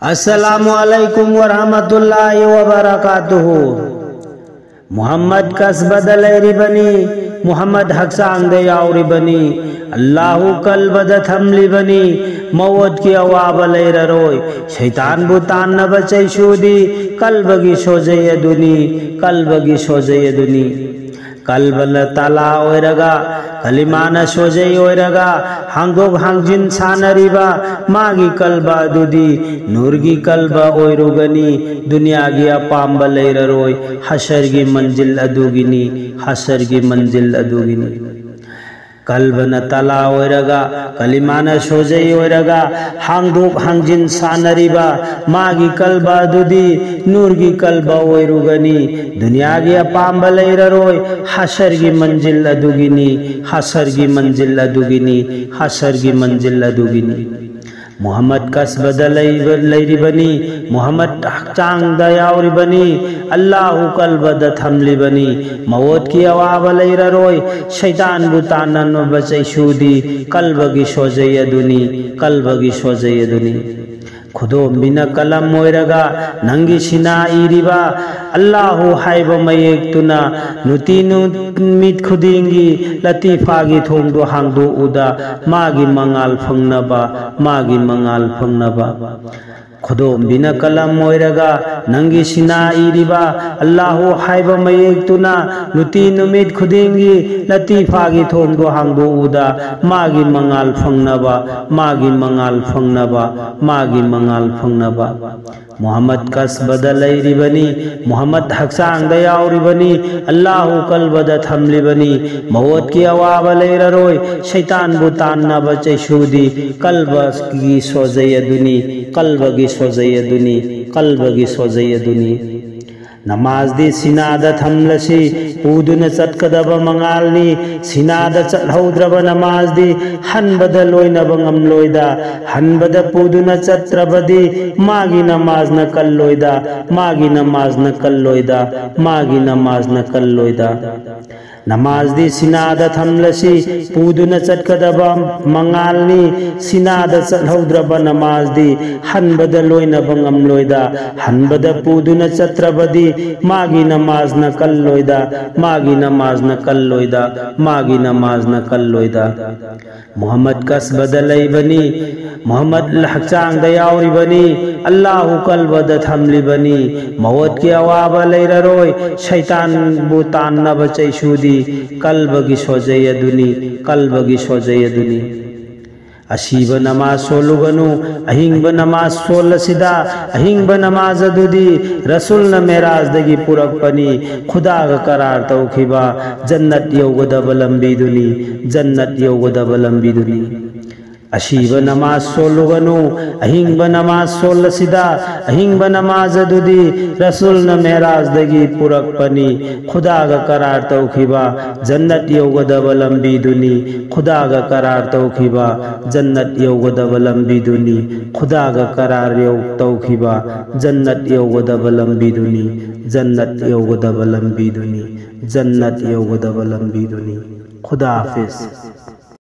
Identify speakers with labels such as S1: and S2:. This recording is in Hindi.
S1: अस्सलामु अलैकुम वरहमतुल्लाहि वबरकातुहु। मुहम्मद कस बदलैरी बनी मुहम्मद हक सांगदे यावरी बनी अल्लाहु कल बदत हमली बनी मौत की अवाब लैर रोय शैतान बुतान न बचै शूदी कल बगी सोजय दुनी कल बगी सोजय दुनी कल्बल तला ओरगा कलिमान सोजै ओरगा हांगोग हांगजिन सानरिबा मागी कल्बा दुदी नूरगी कल्बा ओयरुगनी दुनिया गी अपाम बलैररोय हशर गी मंजिल अदुगिनी हशर गी मंजिल अदुगिनी कल्बन तला ओरगा कलिमान सोजै ओरगा हांगदोग हांगजिन सानरिबा मागी कल्बा दुदी नूरगी कल्बा ओयरुगनी दुनिया गी अपाम बलैररोय हशर गी मंजिल अदुगिनी हशर गी मंजिल अदुगिनी हशर गी मंजिल अदुगिनी मुहम्मद कस बदलैरी बनी मुहम्मद चांग दयावरी बनी अल्लाहु कल बदत हमली बनी मौत की अवाब लैर रोय शैतान बुतान न बचै शूदी कल बगी सोजय दुनी कल बगी सोजय दुनी खुदो बिना कलम मोरगा नंगी सिना इरिबा अल्लाहु हाइब मयेक तुना नुती मित खुदिंगी लतीफागी थोंदो हांगदो उदा मागी मंगाल फंगनबा मागी मंगाल फंगनबा खुदो बिना कलम मोरगा नंगी सिना इरिबा अल्लाहु हाइब मयेक तुना नुती नुमित खुदिंगी लतीफागी थोंदो हांगदो उदा मागी मंगाल फंगनबा मागी मंगाल फंगनबा मागी मंगाल फंगनबा मुहम्मद कस बदलैरी बनी मुहम्मद हक सांग दयावरी बनी अल्लाहु कल बदत हमली बनी मौत की अवाब लैर रोय शैतान बुतान न बचै शूदी कल बगी सोजय दुनी कल बगी सोजय दुनी कल बगी सोजय दुनी नमाज दी सिनाद थमलसी पूदुन चटकदब मंगालनी सिनाद चलहौद्रब नमाज दी हनबद लोइनब ngamloida हनबद पूदुन चत्रबदी मागी नमाज न कल लोइदा मागी नमाज न कल लोइदा मागी नमाज न कल लोइदा नमाज दी सिनाद थमलसी पूदुन चटकदब मंगालनी सिनाद चलहौद्रब नमाज दी हनबद लोइनब ngamloida हनबद पूदुन चत्रबदी मागी नमाज न कल लोइदा मागी नमाज न कल लोइदा मागी नमाज न कल लोइदा मुहम्मद कस बदलै बनी मुहम्मद हचांग दयावरी बनी अल्लाहु कल बदत हमली बनी मौत की अवाब लैर रोय शैतान बुतान न बचै शूदी कल बगी सोजय दुनी कल बगी सोजय दुनी अशीब नमाज सोलुगनु अहिंग नमाज सोलसिदा अहिंग नमाज दुदी रसूल न मेराज दगी पुरक पनी खुदा का करार तौखिबा जन्नत योगदब लंबी दुनी जन्नत योगदब लंबी दुनी अशीब नमाज सोलुगनु अहिंग नमाज सोलसिदा अहिंग नमाज दुदी रसूल न मेराज दगी पुरक पनी खुदा का करार तौखिबा जन्नत योगदब लंबी दुनी खुदा का करार तौखिबा जन्नत योगदब लंबी दुनी खुदा का करार तौखिबा जन्नत योगदब लंबी दुनी जन्नत योगदब लंबी दुनी जन्नत योगदब लंबी दुनी खुदा हाफिज।